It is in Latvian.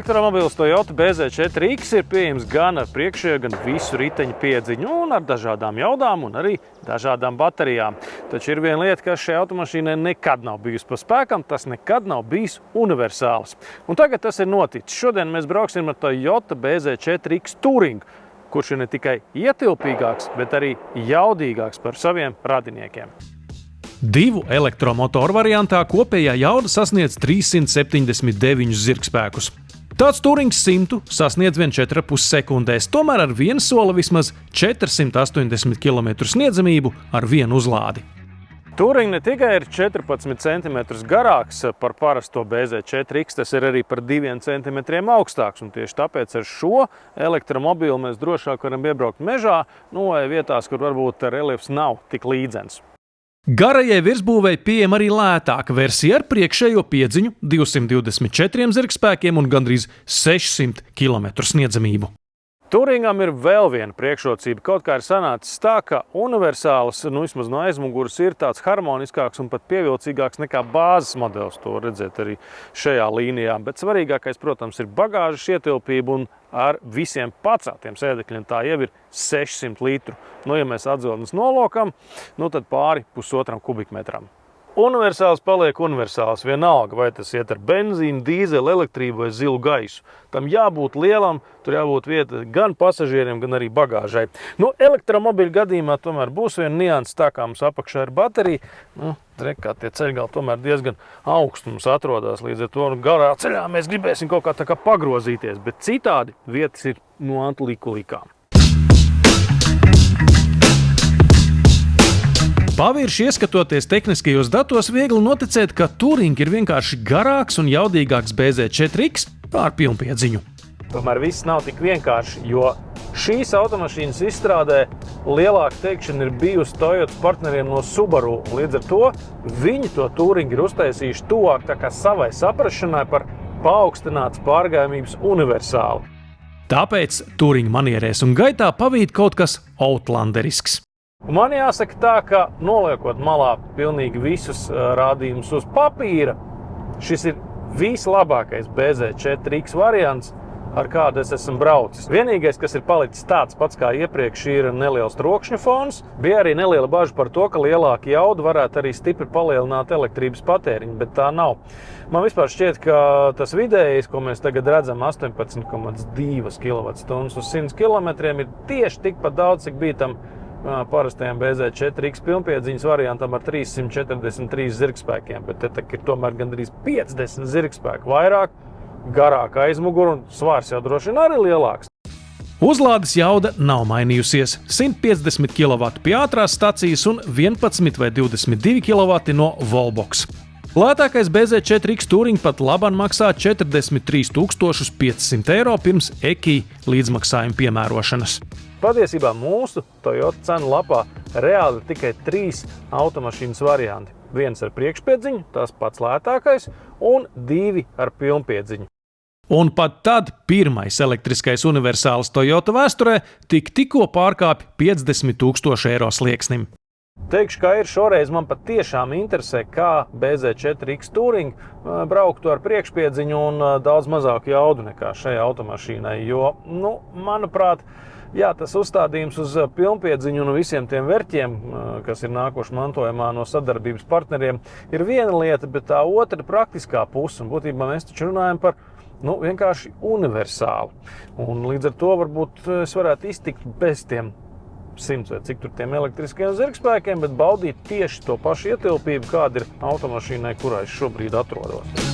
Elektromobils Toyota BZ4X ir pieejams gan ar priekšējo, gan visu riteņu piedziņu un ar dažādām jaudām un arī dažādām baterijām. Taču ir viena lieta, kas šai automašīnai nekad nav bijusi pa spēkam, tas nekad nav bijis universāls. Un tagad tas ir noticis. Šodien mēs brauksim ar Toyota BZ4X Touring, kurš ir ne tikai ietilpīgāks, bet arī jaudīgāks par saviem radiniekiem. Divu elektromotoru variantā kopējā jauda sasniedz 379 zirgspēkus. Tāds Tourings 100 sasniedz vien 4,5 sekundēs, tomēr ar vienu soli vismaz 480 km sniedzamību ar vienu uzlādi. Touring ne tikai ir 14 cm garāks par parasto BZ4X, tas ir arī par 2 cm augstāks. Un tieši tāpēc ar šo elektromobīlu mēs drošāk varam iebraukt mežā, vai vietās, kur varbūt reljefs nav tik līdzens. Garajai virsbūvei pieejama arī lētāka versija ar priekšējo piedziņu 224 zirgspēkiem un gandrīz 600 km sniedzamību. Touringam ir vēl viena priekšrocība. Kaut kā ir sanācis tā, ka universāls, vismaz no aizmugures, ir tāds harmoniskāks un pat pievilcīgāks nekā bāzes modelis. To redzēt arī šajā līnijā. Bet svarīgākais, protams, ir bagāžas ietilpība un ar visiem paceltiem sēdekļiem tā jau ir 600 litru. Ja mēs atzeltnes nolokam, tad pāri 1,5 kubikmetram. Universāls paliek universāls vienalga, vai tas iet ar benzīnu, dīzeli, elektrību vai zilu gaisu. Tam jābūt lielam, tur jābūt vieta gan pasažieriem, gan arī bagāžai. Elektromobīļu gadījumā tomēr būs viena nianses, tā kā mums apakšā ir baterija. Kā tie ceļgali tomēr diezgan augstums atrodas, līdz ar to garā ceļā mēs gribēsim kaut kā pagrozīties, bet citādi vietas ir liku-likām. Pavirši ieskatoties tehniskajos datos, viegli noticēt, ka Touring ir vienkārši garāks un jaudīgāks BZ4X ar pilnpiedziņu. Tomēr viss nav tik vienkārši, jo šīs automašīnas izstrādē lielāka teikšana ir bijusi Toyotas partneriem no Subaru. Līdz ar to viņi to Touring ir uztaisījuši tuvāk savai saprašanai par paaugstinātas pārgājumības universālu. Tāpēc Touring manierēs un gaitā pavīd kaut kas outlanderisks. Man jāsaka tā, ka noliekot malā pilnīgi visus rādījumus uz papīra, šis ir vislabākais BZ4X variants, ar kādu es esmu braucis. Vienīgais, kas ir palicis tāds pats kā iepriekš, ir neliels trokšņa fons. Bija arī neliela baža par to, ka lielāka jauda varētu arī stipri palielināt elektrības patēriņu, bet tā nav. Man vispār šķiet, ka tas vidējais, ko mēs tagad redzam, 18,2 kWh uz 100 km, ir tieši tikpat daudz, cik bija tam parastajam BZ4X pilnpiedziņas variantam ar 343 zirgspēkiem, bet te ir tomēr gandrīz 50 zirgspēku vairāk, garāka aizmugura un svārs jau droši vien arī lielāks. Uzlādes jauda nav mainījusies – 150 kW pie ātrās stacijas un 11 vai 22 kW no Volbox. Lētākais BZ4X Touring pat labāk maksā 43 500 eiro pirms EKI līdzmaksājuma piemērošanas. Patiesībā mūsu Toyota cenu lapā reāli ir tikai 3 automašīnas varianti. Viens ar priekšpiedziņu, tas pats lētākais, un 2 ar pilnpiedziņu. Un pat tad pirmais elektriskais universāls Toyota vēsturē tikko pārkāpj 50 000 eiro slieksnim. Teikšu, ka šoreiz man pat tiešām interesē, kā BZ4X Touring brauktu ar priekšpiedziņu un daudz mazāku jaudu nekā šajā automašīnai, jo, manuprāt, tas uzstādījums uz pilnpiedziņu un visiem tiem verķiem, kas ir nākoši mantojumā no sadarbības partneriem, ir viena lieta, bet tā otra praktiskā puse. Un būtībā mēs taču runājam par vienkārši universālu. Un līdz ar to varbūt es varētu iztikt bez tiem 100 vai cik tur tiem elektriskajiem zirgspēkiem, bet baudīt tieši to pašu ietilpību, kāda ir automašīnai, kurā es šobrīd atrodos.